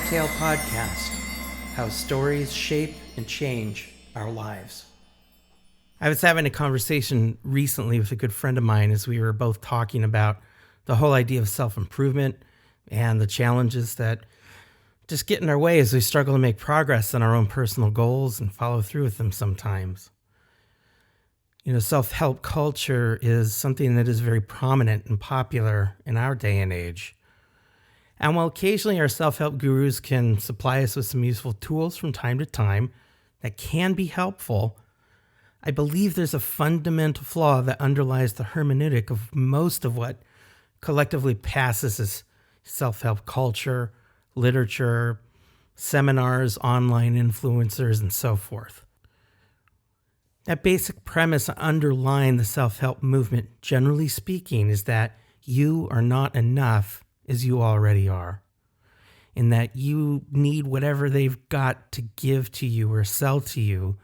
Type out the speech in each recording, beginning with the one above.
Tale Podcast, how stories shape and change our lives. I was having a conversation recently with a good friend of mine as we were both talking about the whole idea of self-improvement and the challenges that just get in our way as we struggle to make progress on our own personal goals and follow through with them sometimes. You know, self-help culture is something that is very prominent and popular in our day and age. And while occasionally our self-help gurus can supply us with some useful tools from time to time that can be helpful, I believe there's a fundamental flaw that underlies the hermeneutic of most of what collectively passes as self-help culture, literature, seminars, online influencers, and so forth. That basic premise underlying the self-help movement, generally speaking, is that you are not enough as you already are, and that you need whatever they've got to give to you or sell to you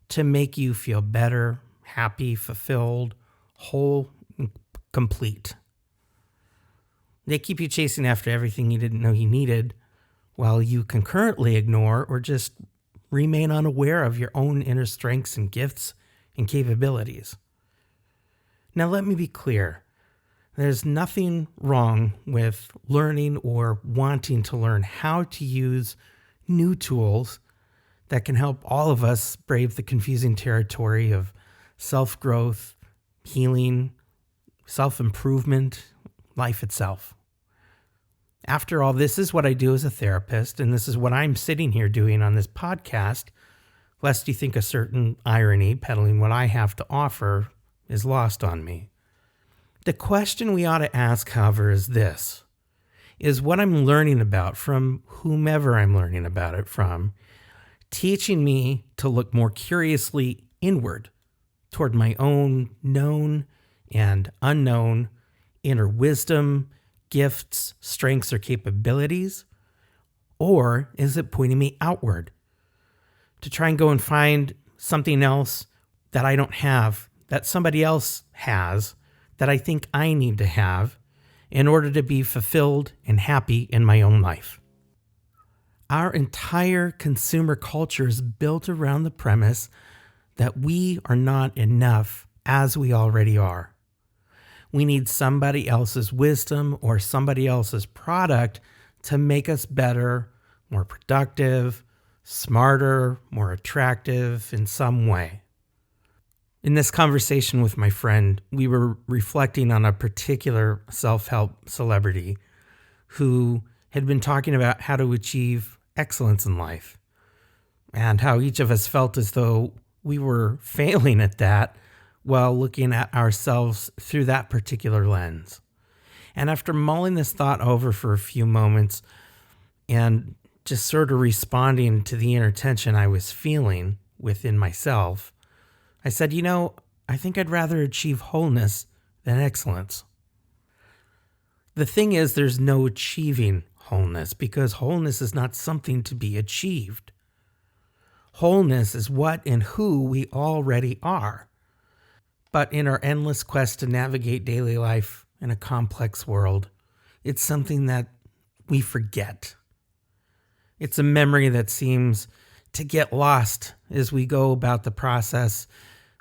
to make you feel better, happy, fulfilled, whole, and complete. They keep you chasing after everything you didn't know you needed, while you concurrently ignore or just remain unaware of your own inner strengths and gifts and capabilities. Now, let me be clear. There's nothing wrong with learning or wanting to learn how to use new tools that can help all of us brave the confusing territory of self-growth, healing, self-improvement, life itself. After all, this is what I do as a therapist, and this is what I'm sitting here doing on this podcast, lest you think a certain irony peddling what I have to offer is lost on me. The question we ought to ask, however, is this. Is what I'm learning about from whomever I'm learning about it from teaching me to look more curiously inward toward my own known and unknown inner wisdom, gifts, strengths, or capabilities? Or is it pointing me outward to try and go and find something else that I don't have, that somebody else has, that I think I need to have in order to be fulfilled and happy in my own life? Our entire consumer culture is built around the premise that we are not enough as we already are. We need somebody else's wisdom or somebody else's product to make us better, more productive, smarter, more attractive in some way. In this conversation with my friend, we were reflecting on a particular self-help celebrity who had been talking about how to achieve excellence in life and how each of us felt as though we were failing at that while looking at ourselves through that particular lens. And after mulling this thought over for a few moments and just sort of responding to the inner tension I was feeling within myself, I said, I think I'd rather achieve wholeness than excellence. The thing is, there's no achieving wholeness because wholeness is not something to be achieved. Wholeness is what and who we already are. But in our endless quest to navigate daily life in a complex world, it's something that we forget. It's a memory that seems to get lost as we go about the process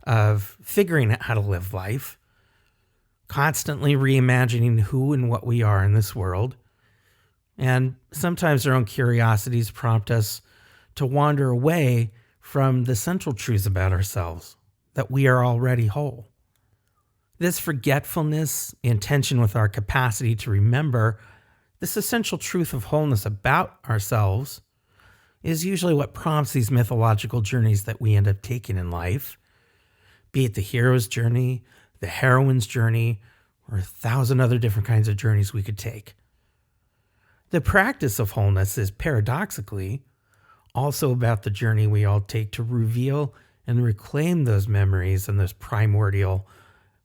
of figuring out how to live life, constantly reimagining who and what we are in this world. And sometimes our own curiosities prompt us to wander away from the central truths about ourselves, that we are already whole. This forgetfulness, in tension with our capacity to remember this essential truth of wholeness about ourselves, is usually what prompts these mythological journeys that we end up taking in life, be it the hero's journey, the heroine's journey, or 1,000 other different kinds of journeys we could take. The practice of wholeness is paradoxically also about the journey we all take to reveal and reclaim those memories and those primordial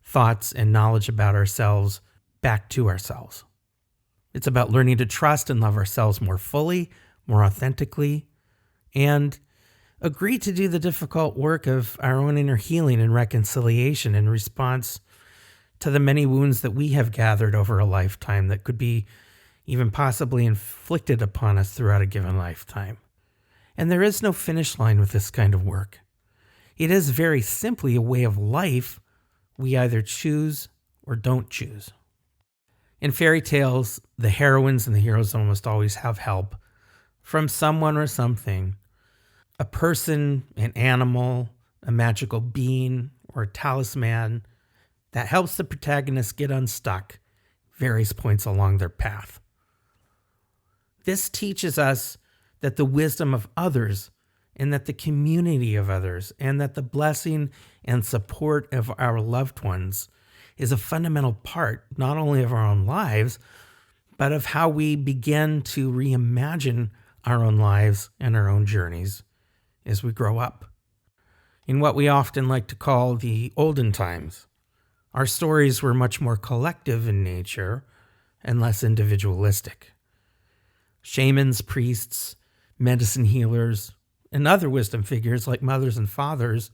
thoughts and knowledge about ourselves back to ourselves. It's about learning to trust and love ourselves more fully, more authentically, and agree to do the difficult work of our own inner healing and reconciliation in response to the many wounds that we have gathered over a lifetime that could be even possibly inflicted upon us throughout a given lifetime. And there is no finish line with this kind of work. It is very simply a way of life we either choose or don't choose. In fairy tales, the heroines and the heroes almost always have help from someone or something. A person, an animal, a magical being, or a talisman that helps the protagonist get unstuck various points along their path. This teaches us that the wisdom of others and that the community of others and that the blessing and support of our loved ones is a fundamental part not only of our own lives, but of how we begin to reimagine our own lives and our own journeys as we grow up. In what we often like to call the olden times, our stories were much more collective in nature and less individualistic. Shamans, priests, medicine healers, and other wisdom figures like mothers and fathers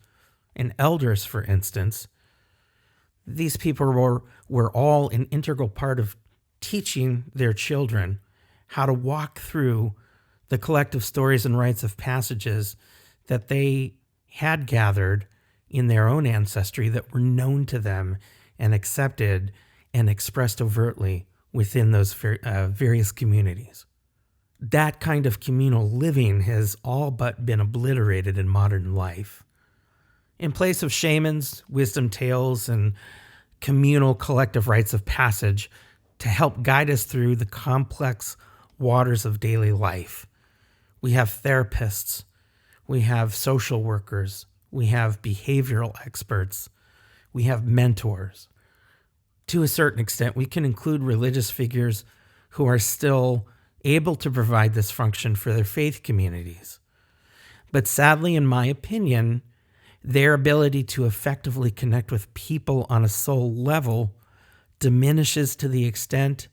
and elders, for instance, these people were all an integral part of teaching their children how to walk through the collective stories and rites of passages that they had gathered in their own ancestry that were known to them and accepted and expressed overtly within those various communities. That kind of communal living has all but been obliterated in modern life. In place of shamans, wisdom tales, and communal collective rites of passage to help guide us through the complex waters of daily life, we have therapists, we have social workers, we have behavioral experts, we have mentors. To a certain extent, we can include religious figures who are still able to provide this function for their faith communities. But sadly, in my opinion, their ability to effectively connect with people on a soul level diminishes to the extent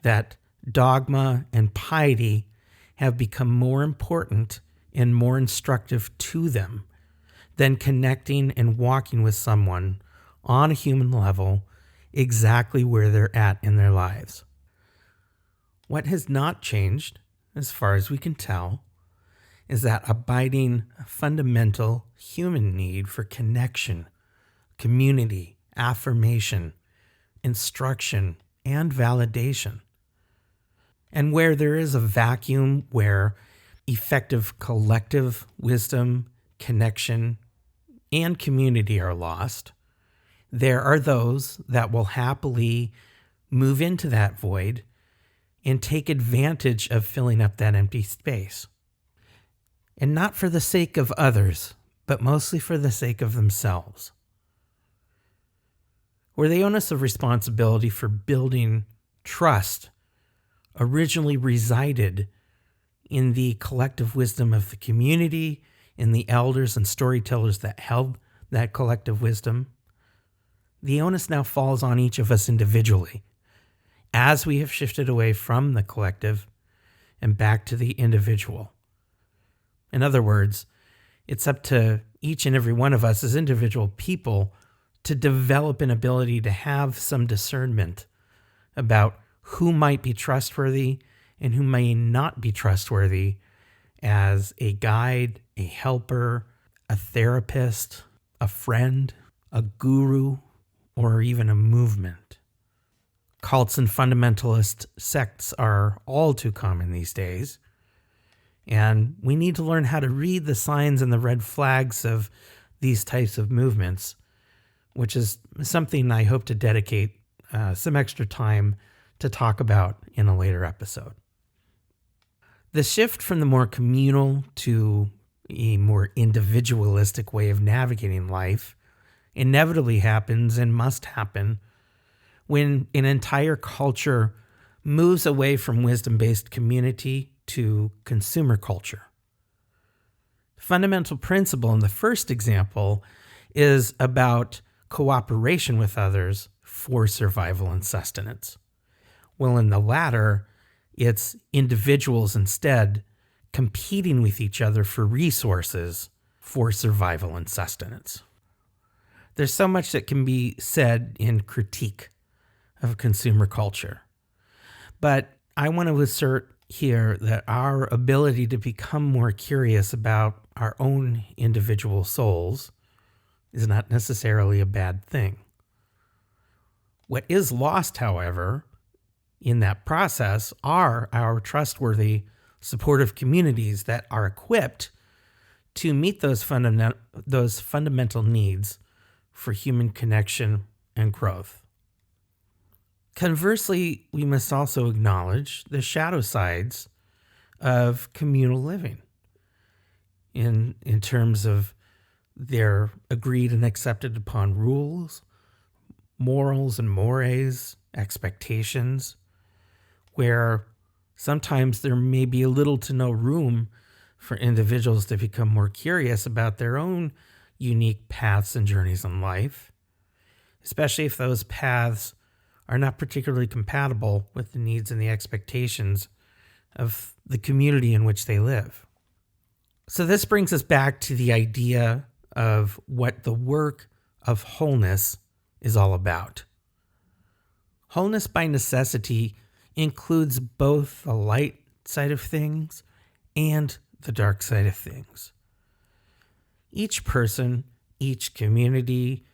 that dogma and piety have become more important and more instructive to them than connecting and walking with someone on a human level exactly where they're at in their lives. What has not changed, as far as we can tell, is that abiding fundamental human need for connection, community, affirmation, instruction, and validation. And where there is a vacuum where effective collective wisdom, connection, and community are lost, there are those that will happily move into that void and take advantage of filling up that empty space. And not for the sake of others, but mostly for the sake of themselves. Where the onus of responsibility for building trust originally resided in the collective wisdom of the community, in the elders and storytellers that held that collective wisdom, the onus now falls on each of us individually, as we have shifted away from the collective and back to the individual. In other words, it's up to each and every one of us as individual people to develop an ability to have some discernment about who might be trustworthy and who may not be trustworthy as a guide, a helper, a therapist, a friend, a guru, or even a movement. Cults and fundamentalist sects are all too common these days, and we need to learn how to read the signs and the red flags of these types of movements, which is something I hope to dedicate some extra time to talk about in a later episode. The shift from the more communal to a more individualistic way of navigating life inevitably happens and must happen when an entire culture moves away from wisdom-based community to consumer culture. The fundamental principle in the first example is about cooperation with others for survival and sustenance. Well, in the latter, it's individuals instead competing with each other for resources for survival and sustenance. There's so much that can be said in critique of consumer culture. But I want to assert here that our ability to become more curious about our own individual souls is not necessarily a bad thing. What is lost, however, in that process are our trustworthy, supportive communities that are equipped to meet those fundamental needs for human connection and growth. Conversely, we must also acknowledge the shadow sides of communal living in terms of their agreed and accepted upon rules, morals and mores, expectations, where sometimes there may be little to no room for individuals to become more curious about their own unique paths and journeys in life, especially if those paths are not particularly compatible with the needs and the expectations of the community in which they live. So this brings us back to the idea of what the work of wholeness is all about. Wholeness by necessity includes both the light side of things and the dark side of things. Each person, each community,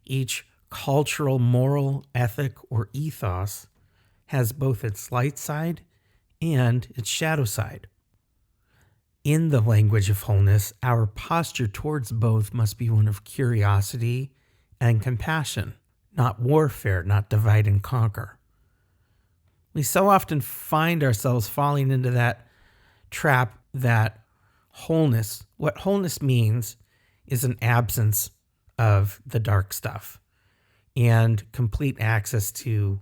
each cultural, moral, ethic, or ethos has both its light side and its shadow side. In the language of wholeness, our posture towards both must be one of curiosity and compassion, not warfare, not divide and conquer. We so often find ourselves falling into that trap that what wholeness means is an absence of the dark stuff and complete access to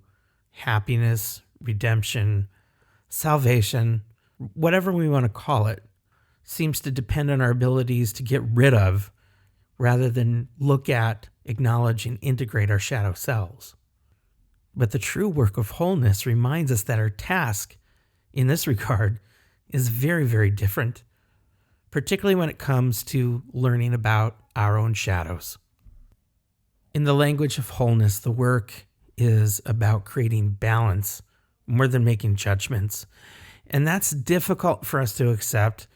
happiness, redemption, salvation, whatever we want to call it, seems to depend on our abilities to get rid of rather than look at, acknowledge, and integrate our shadow selves. But the true work of wholeness reminds us that our task in this regard is very, very different, particularly when it comes to learning about our own shadows. In the language of wholeness, the work is about creating balance more than making judgments. And that's difficult for us to accept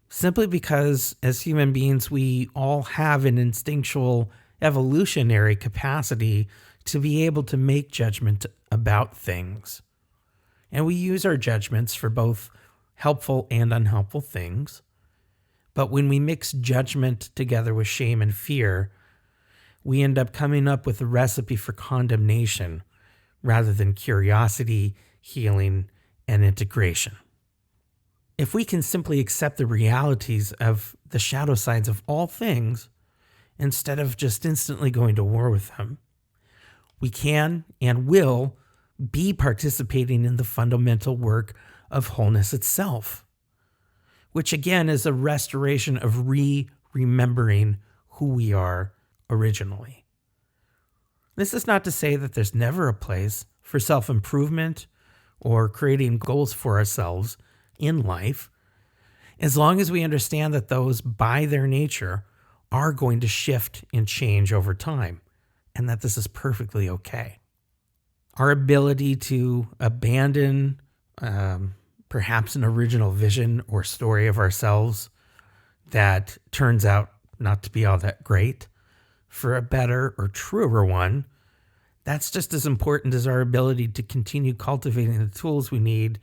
simply because as human beings, we all have an instinctual evolutionary capacity to be able to make judgment about things. And we use our judgments for both helpful and unhelpful things. But when we mix judgment together with shame and fear, we end up coming up with a recipe for condemnation rather than curiosity, healing, and integration. If we can simply accept the realities of the shadow sides of all things, instead of just instantly going to war with them, we can and will be participating in the fundamental work of wholeness itself, which again is a restoration of remembering who we are originally. This is not to say that there's never a place for self-improvement or creating goals for ourselves in life, as long as we understand that those, by their nature, are going to shift and change over time, and that this is perfectly okay. Our ability to abandon perhaps an original vision or story of ourselves that turns out not to be all that great for a better or truer one, that's just as important as our ability to continue cultivating the tools we need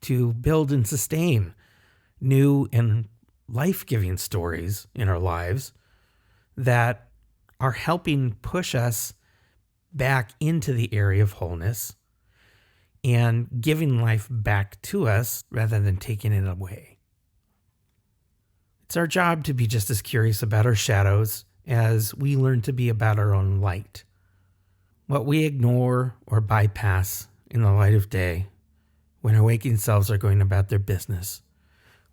to build and sustain new and life-giving stories in our lives that are helping push us back into the area of wholeness and giving life back to us rather than taking it away. It's our job to be just as curious about our shadows as we learn to be about our own light. What we ignore or bypass in the light of day when our waking selves are going about their business,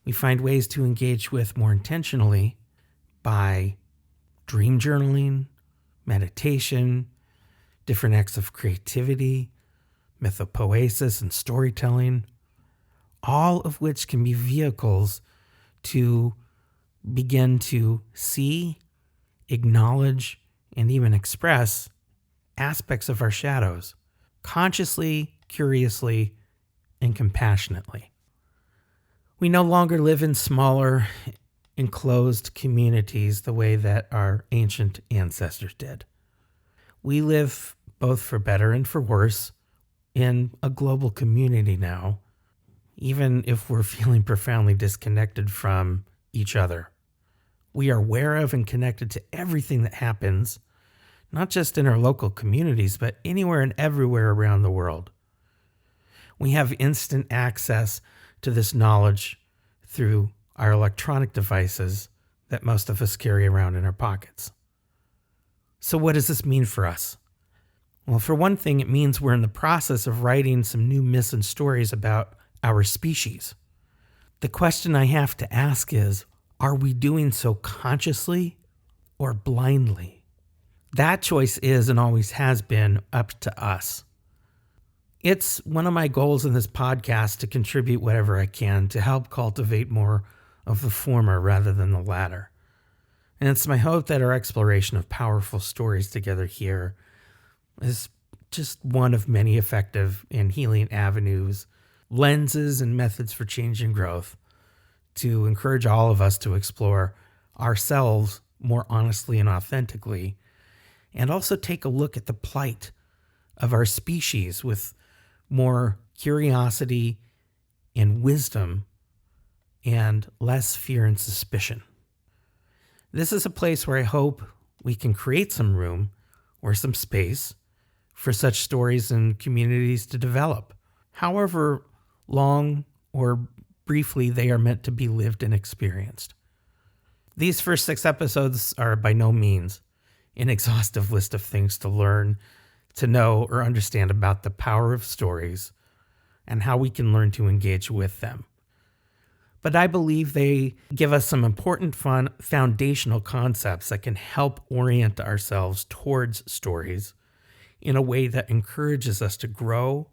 we find ways to engage with more intentionally by dream journaling, meditation, different acts of creativity, mythopoesis, and storytelling, all of which can be vehicles to begin to see, acknowledge, and even express aspects of our shadows consciously, curiously, and compassionately. We no longer live in smaller, enclosed communities the way that our ancient ancestors did. We live, both for better and for worse, in a global community now, even if we're feeling profoundly disconnected from each other. We are aware of and connected to everything that happens, not just in our local communities, but anywhere and everywhere around the world. We have instant access to this knowledge through our electronic devices that most of us carry around in our pockets. So what does this mean for us? Well, for one thing, it means we're in the process of writing some new myths and stories about our species. The question I have to ask is, are we doing so consciously or blindly? That choice is and always has been up to us. It's one of my goals in this podcast to contribute whatever I can to help cultivate more of the former rather than the latter. And it's my hope that our exploration of powerful stories together here is just one of many effective and healing avenues, lenses, and methods for change and growth to encourage all of us to explore ourselves more honestly and authentically, and also take a look at the plight of our species with more curiosity and wisdom and less fear and suspicion. This is a place where I hope we can create some room or some space for such stories and communities to develop, however long or briefly they are meant to be lived and experienced. These first 6 episodes are by no means an exhaustive list of things to learn, to know, or understand about the power of stories and how we can learn to engage with them. But I believe they give us some important foundational concepts that can help orient ourselves towards stories in a way that encourages us to grow,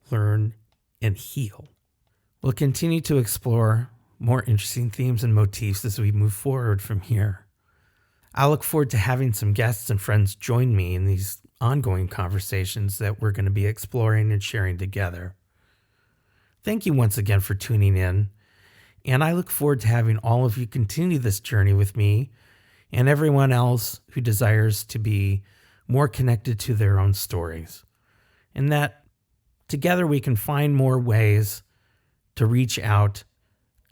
learn, and heal. We'll continue to explore more interesting themes and motifs as we move forward from here. I look forward to having some guests and friends join me in these ongoing conversations that we're going to be exploring and sharing together. Thank you once again for tuning in, and I look forward to having all of you continue this journey with me and everyone else who desires to be more connected to their own stories, and that together we can find more ways to reach out,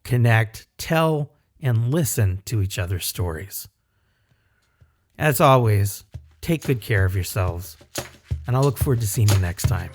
connect, tell, and listen to each other's stories. As always, take good care of yourselves, and I'll look forward to seeing you next time.